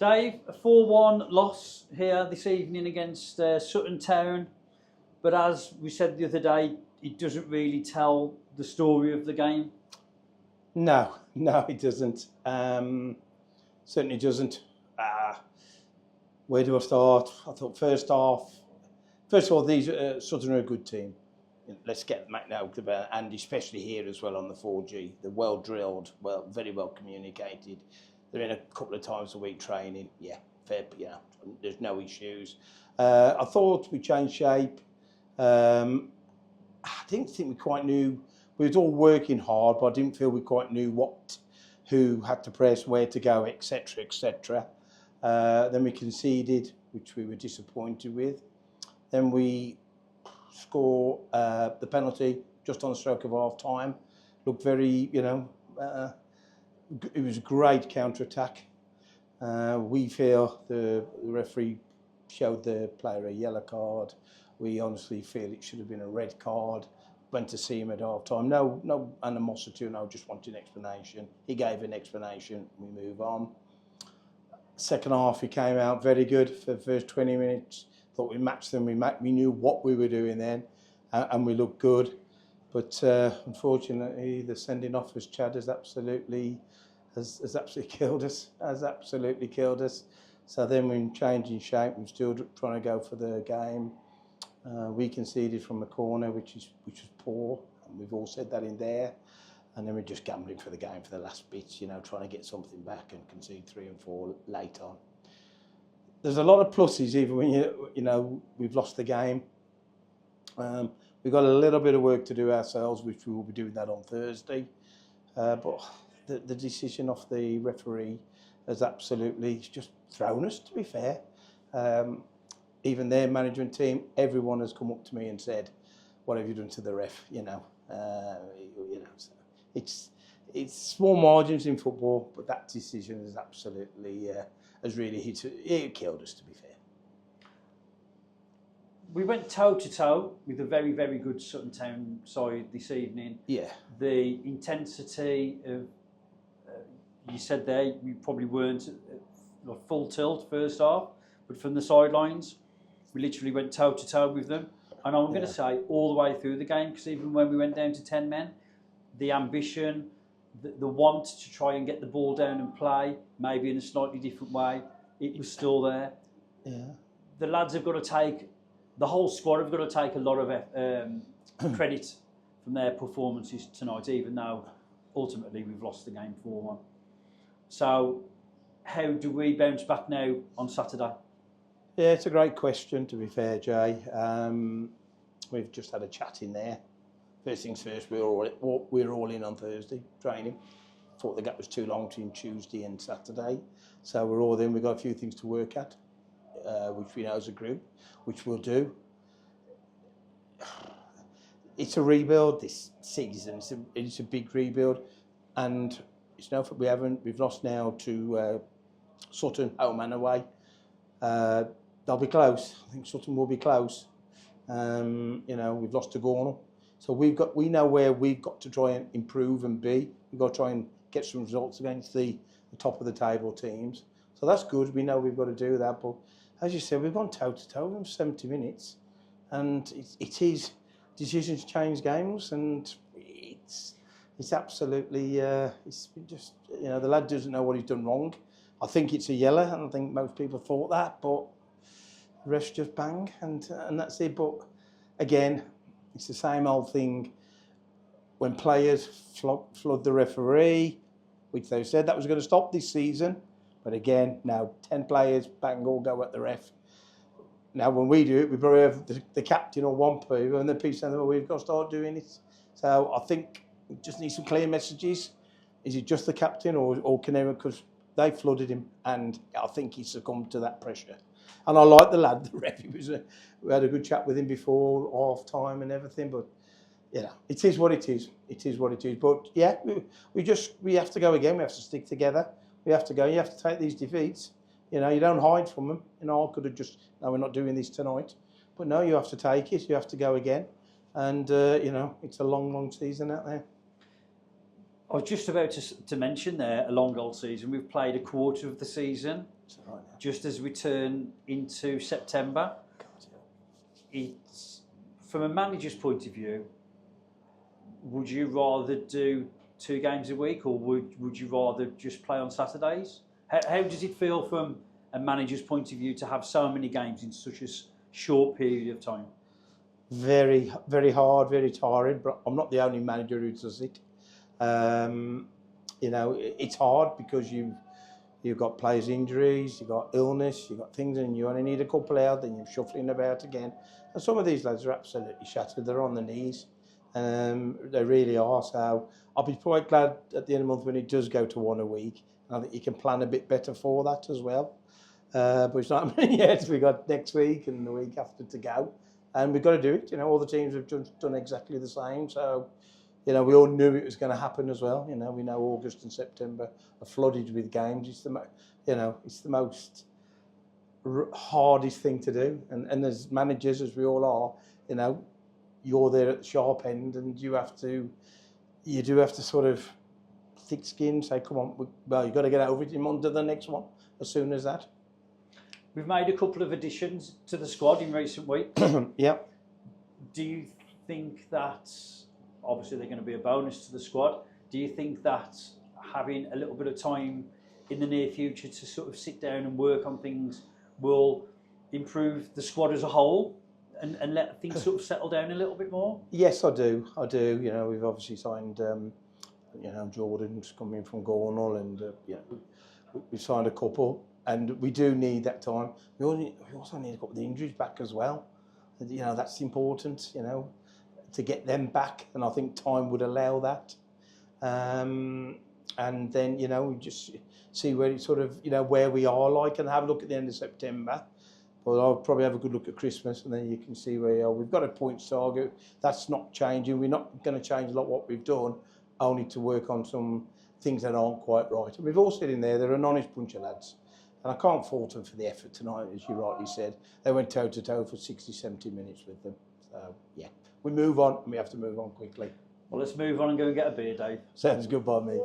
Dave, a 4-1 loss here this evening against Sutton Town, but as we said the other day, it doesn't really tell the story of the game. No, it doesn't. Certainly doesn't. Where do I start? I thought first of all, these Sutton are a good team. Let's get them now, and especially here as well on the 4G. They're well drilled, very well communicated. They're in a couple of times a week training. Yeah, fair. Yeah, there's no issues. I thought we changed shape. I didn't think we quite knew. We was all working hard, but I didn't feel we quite knew who had to press, where to go, etc., etc. Then we conceded, which we were disappointed with. Then we score the penalty just on the stroke of half time. Looked very, it was a great counter-attack. We feel the referee showed the player a yellow card. We honestly feel it should have been a red card. Went to see him at half time. No animosity, no, just wanted an explanation. He gave an explanation, we move on. Second half, he came out very good for the first 20 minutes. Thought we matched them, we knew what we were doing then, and we looked good. But unfortunately, the sending off as Chad has absolutely killed us. So then we're changing shape. We're still trying to go for the game. We conceded from a corner, which was poor, and we've all said that in there. And then we're just gambling for the game for the last bits, trying to get something back and concede 3 and 4 late on. There's a lot of pluses, even when we've lost the game. We've got a little bit of work to do ourselves, which we will be doing that on Thursday. But the decision of the referee has absolutely just thrown us, to be fair. Even their management team, everyone has come up to me and said, "What have you done to the ref?" So it's small margins in football, but that decision is absolutely has really it killed us, to be fair. We went toe-to-toe with a very, very good Sutton Town side this evening. Yeah. The intensity of, you said there, we probably weren't at full tilt first half, but from the sidelines, we literally went toe-to-toe with them. And I'm going to say all the way through the game, because even when we went down to 10 men, the ambition, the want to try and get the ball down and play, maybe in a slightly different way, it was still there. Yeah. The lads have got to take, the whole squad have got to take a lot of credit from their performances tonight, even though ultimately we've lost the game 4-1. So how do we bounce back now on Saturday? Yeah, it's a great question, to be fair, Jay. We've just had a chat in there. First things first, we're all in on Thursday training. Thought the gap was too long between Tuesday and Saturday. So we're all in. We've got a few things to work at, which we know as a group, which we'll do. It's a rebuild this season. It's a big rebuild. And it's no, we've lost now to Sutton, home and away. They'll be close. I think Sutton will be close. We've lost to Gornal. So we know where we've got to try and improve and be. We've got to try and get some results against the top of the table teams. So that's good. We know we've got to do that. But as you said, we've gone toe-to-toe for 70 minutes. And it is, decisions change games, and it's absolutely, it's just, the lad doesn't know what he's done wrong. I think it's a yellow, and I think most people thought that, but the refs just bang, and that's it. But again, it's the same old thing. When players flood the referee, which they said that was going to stop this season, but again, now 10 players, bang, all go at the ref. Now, when we do it, we probably have the captain or one people, and then people saying, "Well, we've got to start doing it." So I think we just need some clear messages. Is it just the captain, or can everyone? Because they flooded him, and I think he succumbed to that pressure. And I like the lad, the ref. We had a good chat with him before half time and everything. But it is what it is. It is what it is. But yeah, we have to go again. We have to stick together. We have to go. You have to take these defeats. You don't hide from them. I could have just, no, we're not doing this tonight. But no, you have to take it. You have to go again. And it's a long, long season out there. I was just about to mention there a long old season. We've played a quarter of the season, Right now. just as we turn into September. It's from a manager's point of view. Would you rather do 2 games a week, or would you rather just play on Saturdays? How does it feel from a manager's point of view to have so many games in such a short period of time? Very, very hard, very tiring, but I'm not the only manager who does it. You know, it's hard because you've got players' injuries, you've got illness, you've got things, and you only need a couple out, then you're shuffling about again. And some of these lads are absolutely shattered. They're on their knees. They really are. So I'll be quite glad at the end of the month when it does go to 1 a week. And I think you can plan a bit better for that as well. But it's not happening yet. We've got next week and the week after to go. And we've got to do it. You know, all the teams have done exactly the same. So, you know, we all knew it was going to happen as well. You know, we know August and September are flooded with games. It's the most hardest thing to do. And as managers, as we all are, you know, you're there at the sharp end, and you do have to sort of thick skin, say, come on, well, you've got to get over it and on to the next one as soon as that. We've made a couple of additions to the squad in recent weeks. Yeah. Do you think that, obviously they're going to be a bonus to the squad, do you think that having a little bit of time in the near future to sort of sit down and work on things will improve the squad as a whole and let things sort of settle down a little bit more? Yes, I do. You know, we've obviously signed, you know, Jordan's coming from Gornal, and you know, we've signed a couple, and we do need that time. We also need a couple of the injuries back as well. You know, that's important, you know, to get them back, and I think time would allow that. And then, you know, we just see where it sort of, you know, where we are like, and have a look at the end of September. But I'll probably have a good look at Christmas, and then you can see where we are. We've got a points target. That's not changing. We're not going to change a lot what we've done, only to work on some things that aren't quite right. And we've all said in there, they're an honest bunch of lads. And I can't fault them for the effort tonight, as you rightly said. They went toe-to-toe for 60, 70 minutes with them. So, yeah, we move on, and we have to move on quickly. Well, let's move on and go and get a beer, Dave. Sounds good by me.